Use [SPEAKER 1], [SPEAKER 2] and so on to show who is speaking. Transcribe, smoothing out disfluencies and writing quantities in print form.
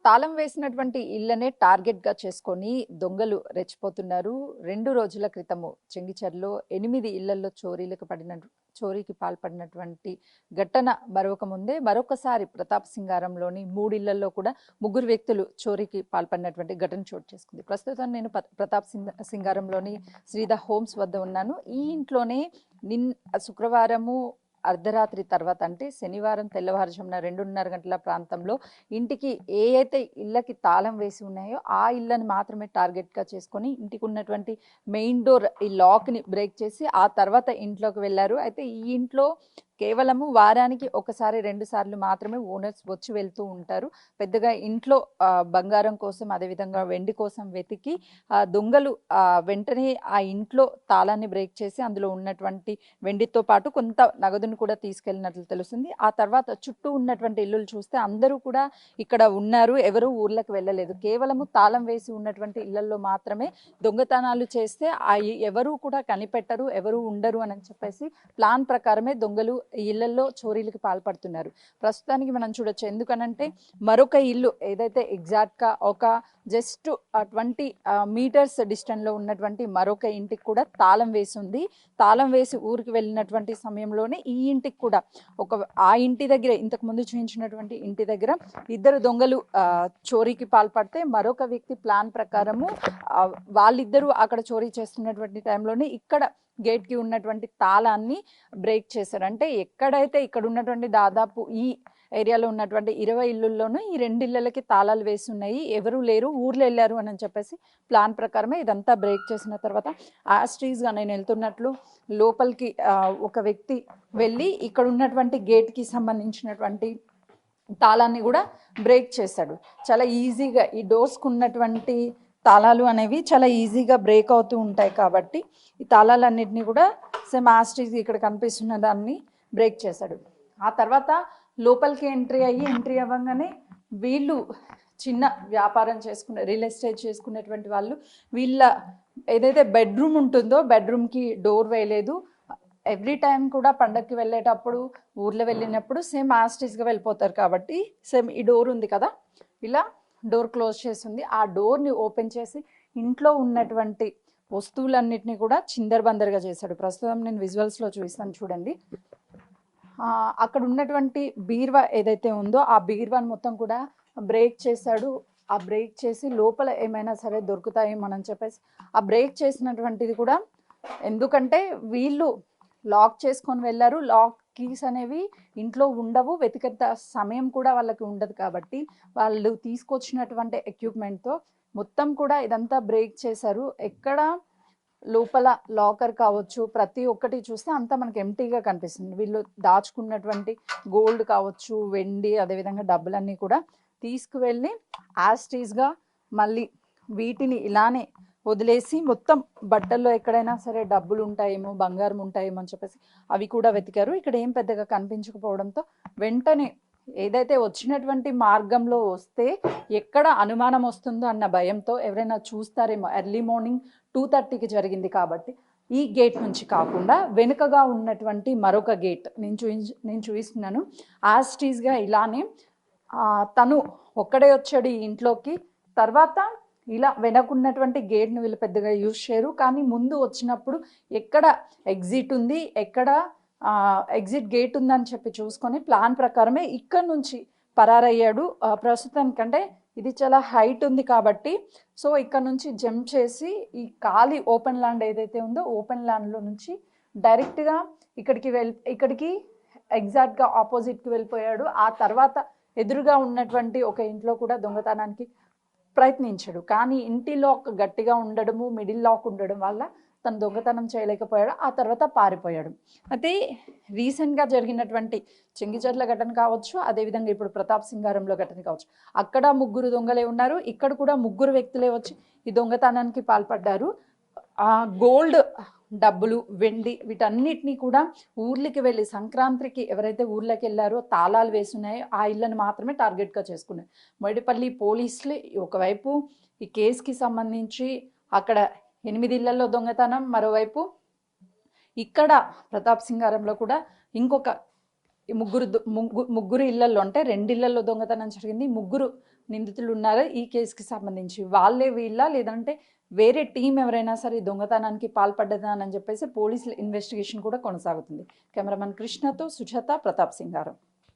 [SPEAKER 1] తాళం వేసినటువంటి ఇళ్లనే టార్గెట్‌గా చేసుకొని దొంగలు రెచ్చిపోతున్నారు. 2 రోజుల క్రితము చెంగిచెర్లో 8 ఇళ్లల్లో చోరీకి పాల్పడినటువంటి ఘటన మరొక ముందే మరొకసారి ప్రతాప్ సింగారంలోని 3 ఇళ్లల్లో కూడా ముగ్గురు వ్యక్తులు చోరీకి పాల్పడినటువంటి ఘటన చోటు చేసుకుంది. ప్రస్తుతం నేను ప్రతాప్ సింగారంలోని శ్రీధ హోమ్స్ వద్ద ఉన్నాను. ఈ ఇంట్లోనే శుక్రవారము అర్ధరాత్రి తర్వాత అంటే శనివారం తెల్లవారుజామున 2:30 గంటల ప్రాంతంలో ఇంటికి అయితే ఇళ్ళకి తాళం వేసి ఉన్నాయో ఆ ఇళ్ళని మాత్రమే టార్గెట్గా చేసుకొని ఇంటికి ఉన్నటువంటి మెయిన్ డోర్ ఈ లాక్ని బ్రేక్ చేసి ఆ తర్వాత ఇంట్లోకి వెళ్ళారు. అయితే ఈ ఇంట్లో కేవలము వారానికి ఒకసారి 2 సార్లు మాత్రమే ఓనర్స్ వచ్చి వెళ్తూ ఉంటారు. పెద్దగా ఇంట్లో బంగారం కోసం అదేవిధంగా వెండి కోసం వెతికి దొంగలు వెంటనే ఆ ఇంట్లో తాళాన్ని బ్రేక్ చేసి అందులో ఉన్నటువంటి వెండితో పాటు కొంత నగదును కూడా తీసుకెళ్ళినట్లు తెలుస్తుంది. ఆ తర్వాత చుట్టూ ఉన్నటువంటి ఇల్లులు చూస్తే అందరూ కూడా ఇక్కడ ఉన్నారు, ఎవరు ఊర్లకు వెళ్ళలేదు. కేవలము తాళం వేసి ఉన్నటువంటి ఇళ్లలో మాత్రమే దొంగతనాలు చేస్తే ఎవరు కూడా కనిపెట్టరు, ఎవరు ఉండరు అని చెప్పేసి ప్లాన్ ప్రకారమే దొంగలు ఇళ్లలో చోరీలకు పాల్పడుతున్నారు. ప్రస్తుతానికి మనం చూడొచ్చు. ఎందుకనంటే మరొక ఇల్లు ఏదైతే ఎగ్జాక్ట్గా ఒక జస్ట్ 20 మీటర్స్ డిస్టెన్స్లో ఉన్నటువంటి మరొక ఇంటికి కూడా తాళం వేసి ఉంది. తాళం వేసి ఊరికి వెళ్ళినటువంటి సమయంలోనే ఈ ఇంటికి కూడా ఆ ఇంటి దగ్గర ఇంతకు ముందు చూపించినటువంటి ఇంటి దగ్గర ఇద్దరు దొంగలు చోరీకి పాల్పడితే మరొక వ్యక్తి ప్లాన్ ప్రకారము వాళ్ళిద్దరూ అక్కడ చోరీ చేస్తున్నటువంటి టైంలోనే ఇక్కడ గేట్కి ఉన్నటువంటి తాళాన్ని బ్రేక్ చేశారు. అంటే ఎక్కడైతే ఇక్కడ ఉన్నటువంటి దాదాపు ఈ ఏరియాలో ఉన్నటువంటి 20 ఇళ్లలోనూ ఈ 2 ఇళ్లకి తాళాలు వేసి ఉన్నాయి, ఎవరు లేరు, ఊర్లో వెళ్ళారు అని చెప్పేసి ప్లాన్ ప్రకారమే ఇదంతా బ్రేక్ చేసిన తర్వాత యాస్ట్రీస్గా నేను వెళ్తున్నట్లు లోపలికి ఒక వ్యక్తి వెళ్ళి ఇక్కడ ఉన్నటువంటి గేట్కి సంబంధించినటువంటి తాళాన్ని కూడా బ్రేక్ చేశాడు. చాలా ఈజీగా ఈ డోర్స్కి ఉన్నటువంటి తాళాలు అనేవి చాలా ఈజీగా బ్రేక్ అవుతూ ఉంటాయి కాబట్టి ఈ తాళాలన్నింటినీ కూడా సేమ్ యాస్ట్రీస్ ఇక్కడ కనిపిస్తున్న దాన్ని బ్రేక్ చేశాడు. ఆ తర్వాత లోపలికి ఎంట్రీ అవ్వగానే వీళ్ళు చిన్న వ్యాపారం చేసుకునే రియల్ ఎస్టేట్ చేసుకునేటువంటి వాళ్ళు వీళ్ళ ఏదైతే బెడ్రూమ్ ఉంటుందో బెడ్రూమ్కి డోర్ వేయలేదు. ఎవ్రీ టైం కూడా పండగకి వెళ్ళేటప్పుడు ఊర్లో వెళ్ళినప్పుడు సేమ్ యాస్ట్రీస్గా వెళ్ళిపోతారు కాబట్టి సేమ్ ఈ డోర్ ఉంది కదా, ఇలా డోర్ క్లోజ్ చేసింది. ఆ డోర్ని ఓపెన్ చేసి ఇంట్లో ఉన్నటువంటి వస్తువులన్నిటిని కూడా చిందరబందరగా చేశాడు. ప్రస్తుతం నేను విజువల్స్లో చూపిస్తాను చూడండి. అక్కడ ఉన్నటువంటి బీర్వా ఏదైతే ఉందో ఆ బీర్వాని మొత్తం కూడా బ్రేక్ చేశాడు. ఆ బ్రేక్ చేసి లోపల ఏమైనా సరే దొరుకుతాయేమోనని చెప్పేసి ఆ బ్రేక్ చేసినటువంటిది కూడా, ఎందుకంటే వీళ్ళు లాక్ చేసుకొని వెళ్ళారు, లాక్ కీస్ అనేవి ఇంట్లో ఉండవు, వెతికేంత సమయం కూడా వాళ్ళకి ఉండదు కాబట్టి వాళ్ళు తీసుకొచ్చినటువంటి ఎక్విప్మెంట్తో మొత్తం కూడా ఇదంతా బ్రేక్ చేశారు. ఎక్కడ లోపల లాకర్ కావచ్చు ప్రతి ఒక్కటి చూస్తే అంతా మనకి ఎంటీగా కనిపిస్తుంది. వీళ్ళు దాచుకున్నటువంటి గోల్డ్ కావచ్చు, వెండి, అదేవిధంగా డబ్బులన్నీ కూడా తీసుకువెళ్ళి యాస్ట్రీస్గా మళ్ళీ వీటిని ఇలానే వదిలేసి మొత్తం బట్టల్లో ఎక్కడైనా సరే డబ్బులు ఉంటాయేమో, బంగారం ఉంటాయేమో అని చెప్పేసి అవి కూడా వెతికారు. ఇక్కడ ఏం పెద్దగా కనిపించకపోవడంతో వెంటనే ఏదైతే వచ్చినటువంటి మార్గంలో వస్తే ఎక్కడ అనుమానం వస్తుందో అన్న భయంతో ఎవరైనా చూస్తారేమో, ఎర్లీ మార్నింగ్ 2:30కి జరిగింది కాబట్టి ఈ గేట్ నుంచి కాకుండా వెనుకగా ఉన్నటువంటి మరొక గేట్ నేను చూపిస్తున్నాను. యాస్ట్రీస్గా ఇలానే తను ఒక్కడే వచ్చాడు ఈ ఇంట్లోకి. తర్వాత ఇలా వెనకున్నటువంటి గేట్ని వీళ్ళు పెద్దగా యూజ్ చేయరు, కానీ ముందు వచ్చినప్పుడు ఎక్కడ ఎగ్జిట్ ఉంది, ఎక్కడ ఎగ్జిట్ గేట్ ఉందని చెప్పి చూసుకొని ప్లాన్ ప్రకారమే ఇక్కడ నుంచి పరారయ్యాడు. ప్రస్తుతానికంటే ఇది చాలా హైట్ ఉంది కాబట్టి సో ఇక్కడ నుంచి జంప్ చేసి ఈ ఖాళీ ఓపెన్ ల్యాండ్ ఏదైతే ఉందో ఓపెన్ ల్యాండ్లో నుంచి డైరెక్ట్గా ఇక్కడికి ఎగ్జాక్ట్గా ఆపోజిట్కి వెళ్ళిపోయాడు. ఆ తర్వాత ఎదురుగా ఉన్నటువంటి ఒక ఇంట్లో కూడా దొంగతనానికి ప్రయత్నించాడు, కానీ ఇంటి లాక్ గట్టిగా ఉండడము, మిడిల్ లాక్ ఉండడం వల్ల తను దొంగతనం చేయలేకపోయాడు. ఆ తర్వాత పారిపోయాడు. అయితే రీసెంట్గా జరిగినటువంటి చెంగిచెర్ల ఘటన కావచ్చు, అదేవిధంగా ఇప్పుడు ప్రతాప్ సింగారంలో ఘటన కావచ్చు, అక్కడ 3 దొంగలే ఉన్నారు, ఇక్కడ కూడా 3 వ్యక్తులే వచ్చి ఈ దొంగతనానికి పాల్పడ్డారు. గోల్డ్, డబ్బులు, వెండి వీటన్నిటినీ కూడా ఊర్లకి వెళ్ళి సంక్రాంతికి ఎవరైతే ఊర్లోకి వెళ్ళారో తాళాలు వేసున్నాయో ఆ ఇళ్ళని మాత్రమే టార్గెట్గా చేసుకున్నారు. మేడిపల్లి పోలీసులు ఒకవైపు ఈ కేసుకి సంబంధించి అక్కడ 8 ఇళ్లలో దొంగతనం, మరోవైపు ఇక్కడ ప్రతాప్ సింగారంలో కూడా ఇంకొక ముగ్గురు ఇళ్లలో అంటే 2 ఇళ్లలో దొంగతనం జరిగింది. 3 నిందితులు ఉన్నారా ఈ కేసుకి సంబంధించి? వాళ్ళే వీళ్ళ, లేదంటే వేరే టీం ఎవరైనా సరే ఈ దొంగతనానికి పాల్పడ్డదా అని చెప్పేసి పోలీసుల ఇన్వెస్టిగేషన్ కూడా కొనసాగుతుంది. కెమెరామెన్ కృష్ణతో సుజాత, ప్రతాప్ సింగారం.